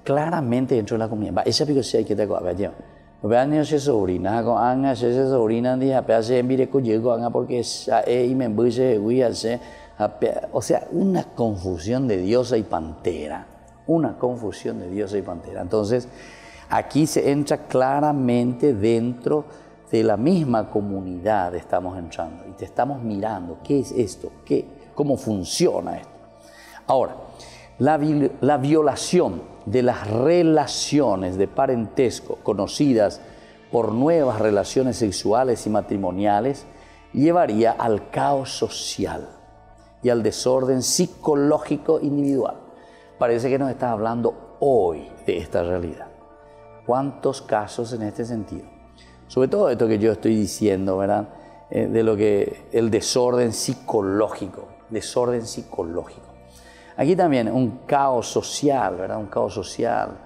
claramente dentro de la comunidad. Esa pico sí hay que te acuerdas, ya. Vean ese sobrina, con anga, ese sobrina, dije, pedazo de mire con llego, anga, porque y me embuche, o sea, una confusión de diosa y pantera. Una confusión de diosa y pantera. Entonces, aquí se entra claramente dentro de la misma comunidad, estamos entrando y te estamos mirando. ¿Qué es esto? ¿Cómo funciona esto? Ahora, la violación de las relaciones de parentesco conocidas por nuevas relaciones sexuales y matrimoniales llevaría al caos social y al desorden psicológico individual. Parece que nos está hablando hoy de esta realidad. ¿Cuántos casos en este sentido? Sobre todo esto que yo estoy diciendo, ¿verdad? De lo que el desorden psicológico. Aquí también un caos social, ¿verdad? Un caos social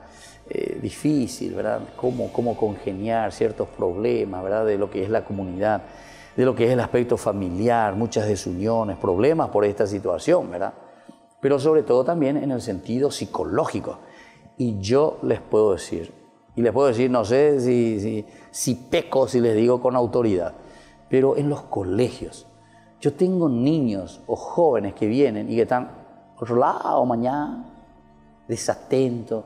difícil, ¿verdad? Cómo congeniar ciertos problemas, ¿verdad? De lo que es la comunidad, de lo que es el aspecto familiar, muchas desuniones, problemas por esta situación, ¿verdad? Pero sobre todo también en el sentido psicológico. Y yo les puedo decir, no sé si peco si les digo con autoridad, pero en los colegios, yo tengo niños o jóvenes que vienen y que están otro lado mañana, desatentos,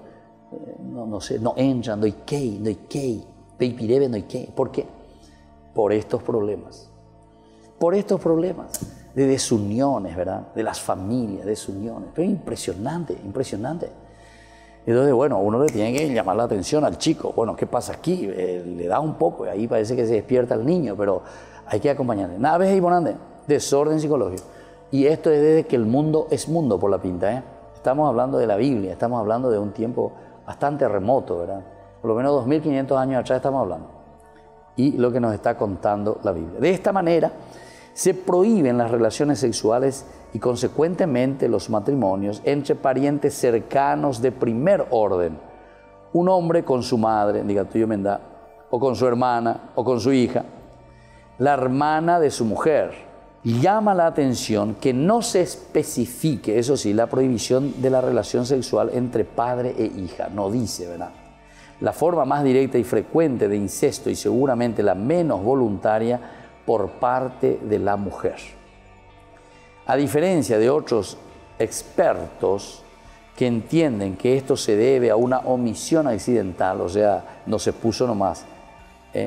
no entran, ¿por qué? Por estos problemas de desuniones, ¿verdad? De las familias, desuniones, pero impresionante. Entonces, bueno, uno le tiene que llamar la atención al chico. Bueno, ¿qué pasa aquí? Le da un poco y ahí parece que se despierta el niño, pero hay que acompañarle. Nada, ves ahí, bonande, desorden psicológico. Y esto es desde que el mundo es mundo por la pinta, ¿eh? Estamos hablando de la Biblia, estamos hablando de un tiempo bastante remoto, ¿verdad? Por lo menos 2500 años atrás estamos hablando. Y lo que nos está contando la Biblia. De esta manera se prohíben las relaciones sexuales y consecuentemente los matrimonios entre parientes cercanos de primer orden. Un hombre con su madre, diga tuyo menda, o con su hermana, o con su hija, la hermana de su mujer. Llama la atención que no se especifique, eso sí, la prohibición de la relación sexual entre padre e hija. No dice, ¿verdad? La forma más directa y frecuente de incesto y seguramente la menos voluntaria por parte de la mujer. A diferencia de otros expertos que entienden que esto se debe a una omisión accidental, o sea, no se puso nomás,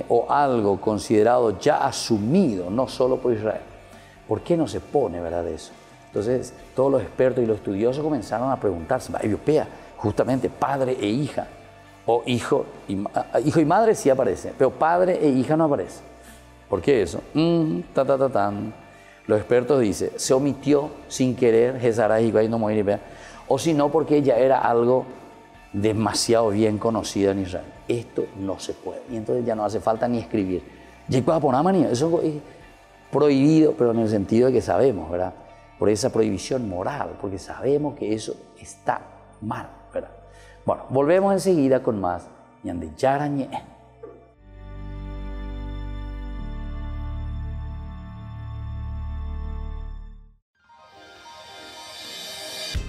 o algo considerado ya asumido, no solo por Israel. ¿Por qué no se pone, verdad, eso? Entonces, todos los expertos y los estudiosos comenzaron a preguntarse, europea, justamente padre e hija, o hijo y madre sí aparece, pero padre e hija no aparece. ¿Por qué eso? Los expertos dicen, se omitió sin querer, o si no, porque ya era algo demasiado bien conocido en Israel. Esto no se puede, y entonces ya no hace falta ni escribir. Eso es prohibido, pero en el sentido de que sabemos, ¿verdad? Por esa prohibición moral, porque sabemos que eso está mal, ¿verdad? Bueno, volvemos enseguida con más.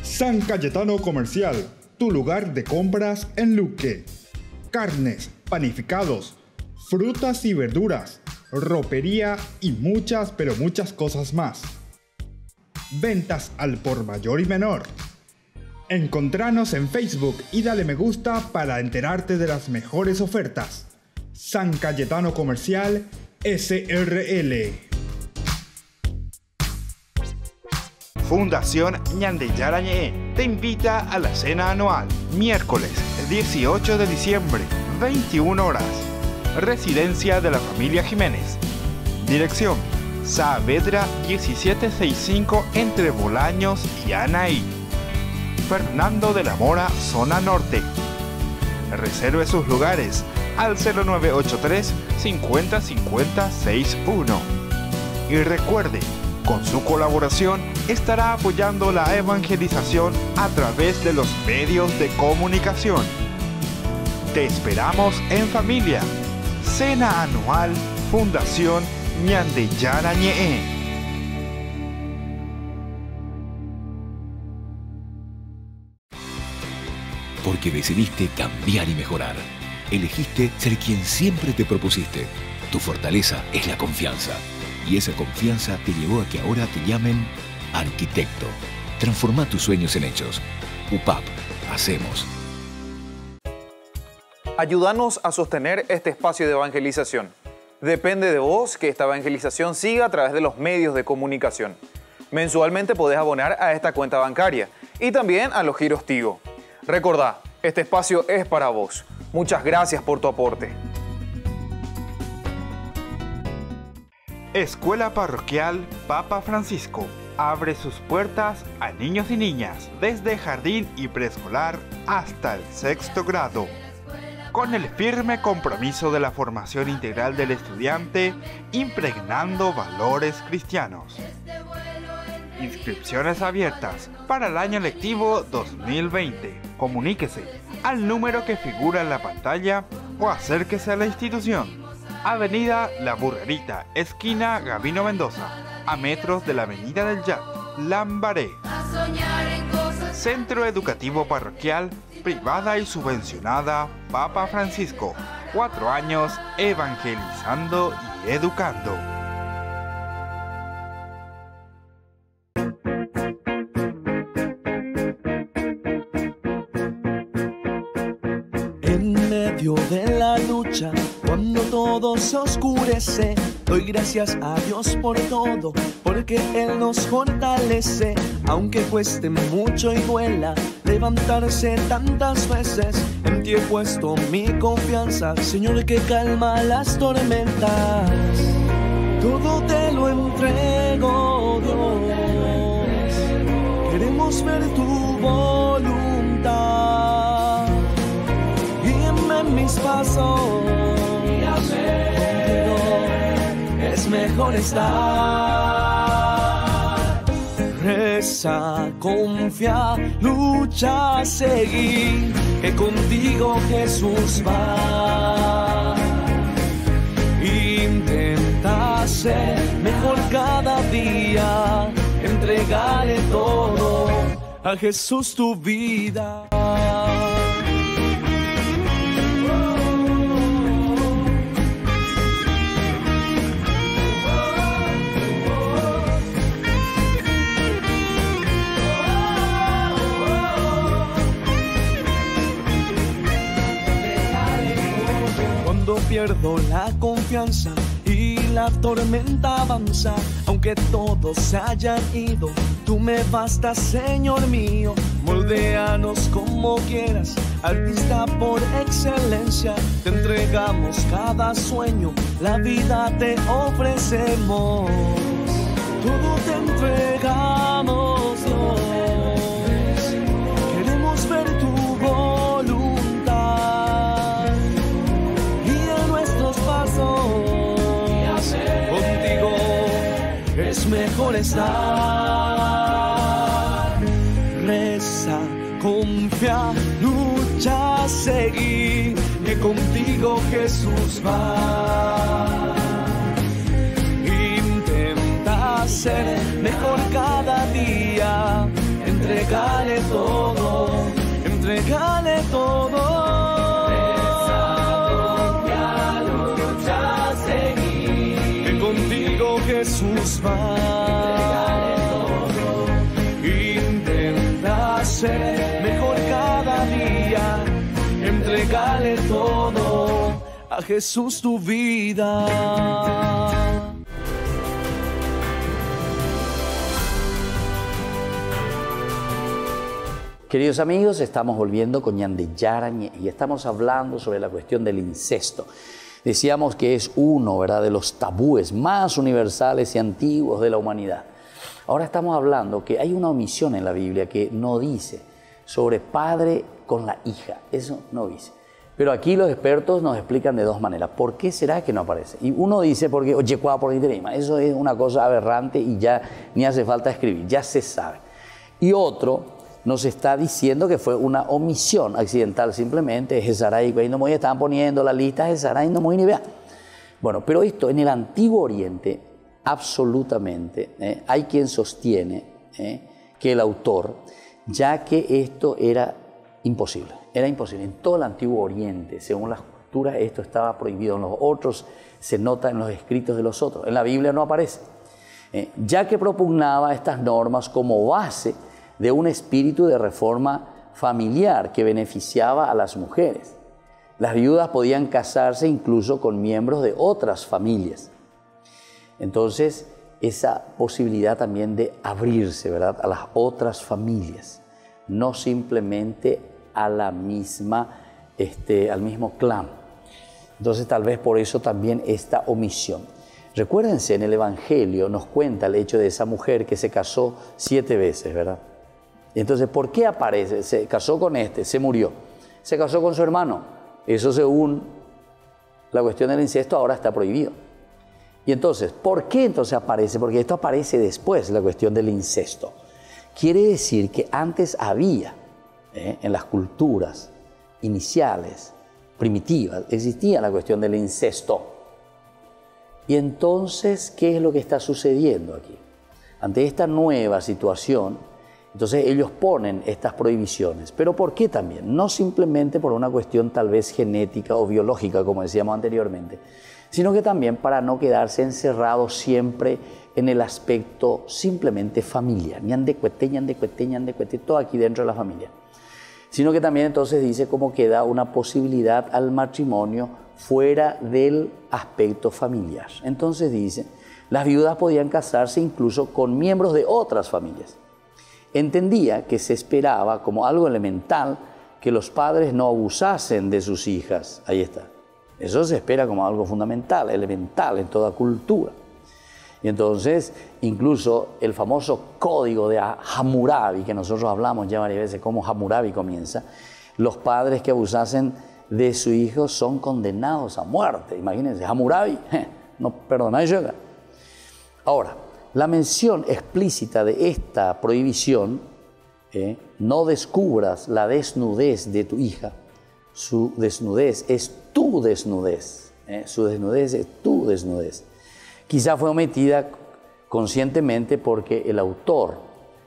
San Cayetano Comercial, tu lugar de compras en Luque. Carnes, panificados, frutas y verduras, ropería y muchas, pero muchas cosas más. Ventas al por mayor y menor. Encontranos en Facebook y dale me gusta para enterarte de las mejores ofertas. San Cayetano Comercial SRL. Fundación Ñandeyarañe te invita a la cena anual, miércoles 18 de diciembre, 21 horas. Residencia de la familia Jiménez. Dirección: Saavedra 1765 entre Bolaños y Anaí. Fernando de la Mora, zona norte. Reserve sus lugares al 0983 50 50 61. Y recuerde, con su colaboración estará apoyando la evangelización a través de los medios de comunicación. Te esperamos en familia. Cena anual Fundación Ñandeyarañe. Porque decidiste cambiar y mejorar. Elegiste ser quien siempre te propusiste. Tu fortaleza es la confianza. Y esa confianza te llevó a que ahora te llamen arquitecto. Transforma tus sueños en hechos. UPAP. Hacemos. Ayúdanos a sostener este espacio de evangelización. Depende de vos que esta evangelización siga a través de los medios de comunicación. Mensualmente podés abonar a esta cuenta bancaria y también a los giros Tigo. Recordá, este espacio es para vos. Muchas gracias por tu aporte. Escuela Parroquial Papa Francisco abre sus puertas a niños y niñas desde jardín y preescolar hasta el 6º grado. Con el firme compromiso de la formación integral del estudiante, impregnando valores cristianos. Inscripciones abiertas para el año lectivo 2020. Comuníquese al número que figura en la pantalla o acérquese a la institución. Avenida La Burrerita, esquina Gabino Mendoza, a metros de la Avenida del Yat, Lambaré. Centro Educativo Parroquial, privada y subvencionada Papa Francisco. 4 años evangelizando y educando. En medio de la lucha, cuando todo se oscurece, doy gracias a Dios por todo, porque Él nos fortalece. Aunque cueste mucho y duela levantarse tantas veces, en ti he puesto mi confianza, Señor, que calma las tormentas. Todo te lo entrego, Dios. Queremos ver tu voluntad. Guíame en mis pasos. Contigo es mejor estar. Reza, confía, lucha, seguir, que contigo Jesús va. Intenta ser mejor cada día, entregale todo a Jesús tu vida. Cuando pierdo la confianza y la tormenta avanza, aunque todos se hayan ido, tú me bastas, Señor mío. Moldéanos como quieras, artista por excelencia. Te entregamos cada sueño, la vida te ofrecemos. Todo te entregamos, Dios. Queremos ver tu voluntad. Guía nuestros pasos. Contigo es mejor estar. Reza, confía, lucha, seguir, que contigo Jesús va. Intenta ser mejor cada día, entregale todo, entregale todo. Reza, confía, lucha, seguir, que contigo Jesús va. Intenta ser mejor cada día, entregale todo a Jesús tu vida. Queridos amigos, estamos volviendo con Ñande Yarañe y estamos hablando sobre la cuestión del incesto. Decíamos que es uno, ¿verdad?, de los tabúes más universales y antiguos de la humanidad. Ahora estamos hablando que hay una omisión en la Biblia que no dice sobre padre con la hija. Eso no dice. Pero aquí los expertos nos explican de dos maneras. ¿Por qué será que no aparece? Y uno dice porque, oye, por interima. Eso es una cosa aberrante y ya ni hace falta escribir, ya se sabe. Y otro nos está diciendo que fue una omisión accidental simplemente. Jesaray, cuando muy estaban poniendo la lista, Jesaray no muy ni vea. Bueno, pero esto en el Antiguo Oriente, absolutamente, hay quien sostiene que el autor, ya que esto era imposible. Era imposible. En todo el Antiguo Oriente, según las culturas, esto estaba prohibido. En los otros se nota en los escritos de los otros. En la Biblia no aparece. Ya que propugnaba estas normas como base de un espíritu de reforma familiar que beneficiaba a las mujeres. Las viudas podían casarse incluso con miembros de otras familias. Entonces, esa posibilidad también de abrirse, ¿verdad?, a las otras familias, no simplemente a la misma, al mismo clan. Entonces, tal vez por eso también esta omisión. Recuérdense, en el Evangelio nos cuenta el hecho de esa mujer que se casó 7 veces, ¿verdad? Entonces, ¿por qué aparece? Se casó con se murió. Se casó con su hermano. Eso, según la cuestión del incesto, ahora está prohibido. Y entonces, ¿por qué entonces aparece? Porque esto aparece después, la cuestión del incesto. Quiere decir que antes había, en las culturas iniciales, primitivas, existía la cuestión del incesto. Y entonces, ¿qué es lo que está sucediendo aquí? Ante esta nueva situación, entonces ellos ponen estas prohibiciones. ¿Pero por qué también? No simplemente por una cuestión tal vez genética o biológica, como decíamos anteriormente, sino que también para no quedarse encerrados siempre en el aspecto simplemente familiar. Ñandecuete, todo aquí dentro de la familia. Sino que también entonces dice cómo queda una posibilidad al matrimonio fuera del aspecto familiar. Entonces dice, las viudas podían casarse incluso con miembros de otras familias. Entendía que se esperaba como algo elemental que los padres no abusasen de sus hijas. Ahí está. Eso se espera como algo fundamental, elemental en toda cultura. Y entonces, incluso el famoso código de Hammurabi, que nosotros hablamos ya varias veces, cómo Hammurabi comienza, los padres que abusasen de su hijo son condenados a muerte. Imagínense, Hammurabi, no perdona llega. Ahora, la mención explícita de esta prohibición, no descubras la desnudez de tu hija, su desnudez es tu desnudez, su desnudez es tu desnudez. Quizá fue omitida conscientemente porque el autor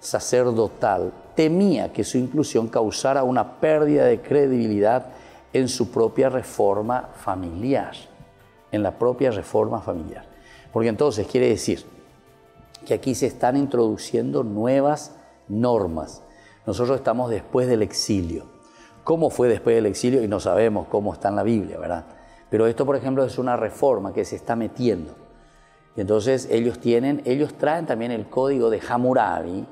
sacerdotal temía que su inclusión causara una pérdida de credibilidad en su propia reforma familiar, en la propia reforma familiar. Porque entonces quiere decir que aquí se están introduciendo nuevas normas. Nosotros estamos después del exilio. ¿Cómo fue después del exilio? Y no sabemos cómo está en la Biblia, ¿verdad? Pero esto, por ejemplo, es una reforma que se está metiendo. Y entonces ellos traen también el código de Hammurabi,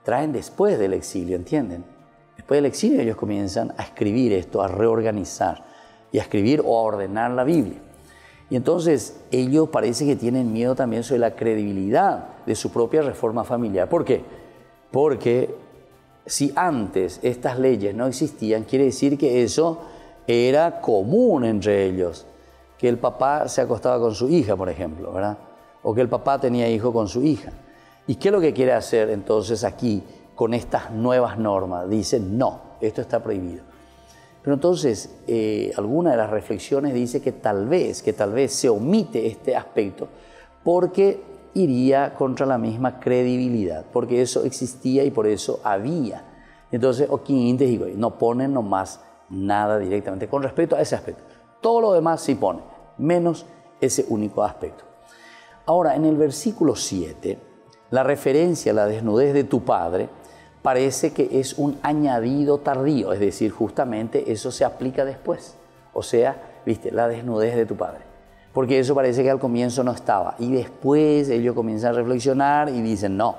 traen después del exilio, ¿entienden? Después del exilio ellos comienzan a escribir esto, a reorganizar y a escribir o a ordenar la Biblia. Y entonces ellos parece que tienen miedo también sobre la credibilidad de su propia reforma familiar. ¿Por qué? Porque si antes estas leyes no existían, quiere decir que eso era común entre ellos. Que el papá se acostaba con su hija, por ejemplo, ¿verdad? O que el papá tenía hijo con su hija. ¿Y qué es lo que quiere hacer entonces aquí con estas nuevas normas? Dice, no, esto está prohibido. Pero entonces, alguna de las reflexiones dice que tal vez se omite este aspecto porque iría contra la misma credibilidad, porque eso existía y por eso había. Entonces, no ponen nomás nada directamente con respecto a ese aspecto. Todo lo demás sí pone, menos ese único aspecto. Ahora, en el versículo 7, la referencia a la desnudez de tu padre parece que es un añadido tardío, es decir, justamente eso se aplica después. O sea, viste, la desnudez de tu padre. Porque eso parece que al comienzo no estaba. Y después ellos comienzan a reflexionar y dicen, no,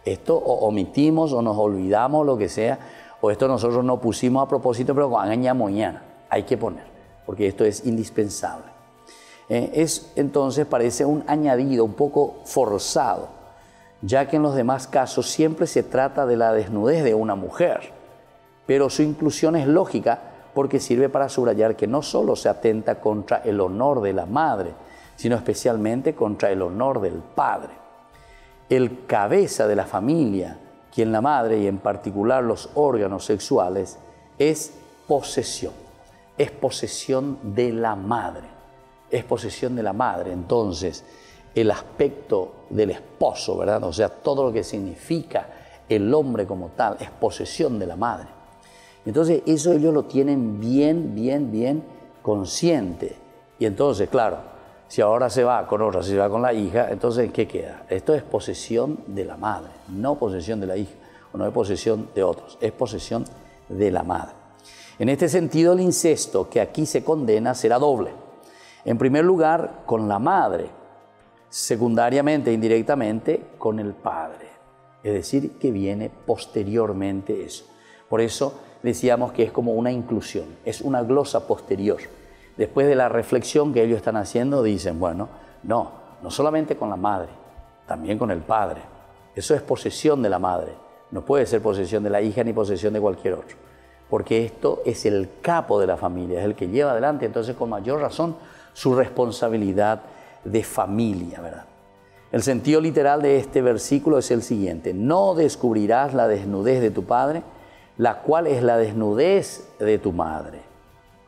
esto o omitimos o nos olvidamos, lo que sea, o esto nosotros no pusimos a propósito, pero mañana hay que poner, porque esto es indispensable. Entonces parece un añadido un poco forzado, ya que en los demás casos siempre se trata de la desnudez de una mujer, pero su inclusión es lógica porque sirve para subrayar que no solo se atenta contra el honor de la madre, sino especialmente contra el honor del padre. El cabeza de la familia, quien la madre y en particular los órganos sexuales, es posesión de la madre, es posesión de la madre. Entonces, el aspecto del esposo, ¿verdad? O sea, todo lo que significa el hombre como tal es posesión de la madre. Entonces, eso ellos lo tienen bien consciente. Y entonces, claro, si ahora se va con otra, si se va con la hija, entonces, ¿qué queda? Esto es posesión de la madre, no posesión de la hija, o no es posesión de otros, es posesión de la madre. En este sentido, el incesto que aquí se condena será doble. En primer lugar, con la madre, secundariamente, indirectamente, con el padre. Es decir, que viene posteriormente eso. Por eso decíamos que es como una inclusión, es una glosa posterior. Después de la reflexión que ellos están haciendo, dicen, bueno, no solamente con la madre, también con el padre. Eso es posesión de la madre, no puede ser posesión de la hija ni posesión de cualquier otro. Porque esto es el capo de la familia, es el que lleva adelante, entonces con mayor razón, su responsabilidad de familia, ¿verdad? El sentido literal de este versículo es el siguiente: no descubrirás la desnudez de tu padre, la cual es la desnudez de tu madre.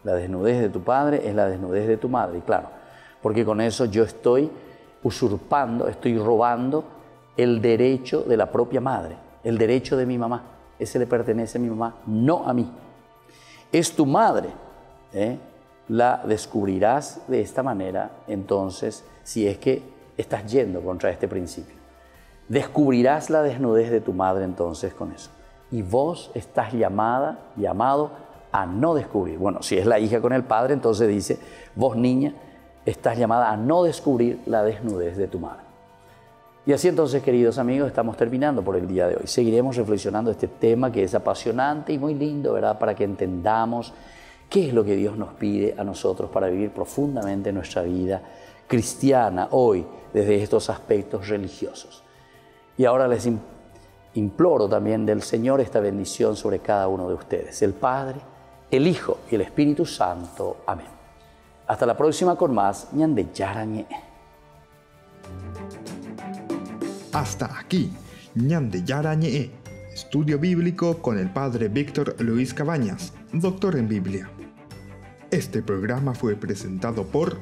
La desnudez de tu padre es la desnudez de tu madre, y claro, porque con eso yo estoy usurpando, estoy robando el derecho de la propia madre, el derecho de mi mamá. Ese le pertenece a mi mamá, no a mí. Es tu madre, la descubrirás de esta manera, entonces, si es que estás yendo contra este principio. Descubrirás la desnudez de tu madre entonces con eso. Y vos estás llamado a no descubrir. Bueno, si es la hija con el padre, entonces dice, vos niña, estás llamada a no descubrir la desnudez de tu madre. Y así entonces, queridos amigos, estamos terminando por el día de hoy. Seguiremos reflexionando este tema que es apasionante y muy lindo, ¿verdad? Para que entendamos qué es lo que Dios nos pide a nosotros para vivir profundamente nuestra vida cristiana hoy desde estos aspectos religiosos. Y ahora les imploro también del Señor esta bendición sobre cada uno de ustedes. El Padre, el Hijo y el Espíritu Santo. Amén. Hasta la próxima con más Ñande Yarañe. Hasta aquí, Ñande Yarañe, estudio bíblico con el Padre Víctor Luis Cabañas, doctor en Biblia. Este programa fue presentado por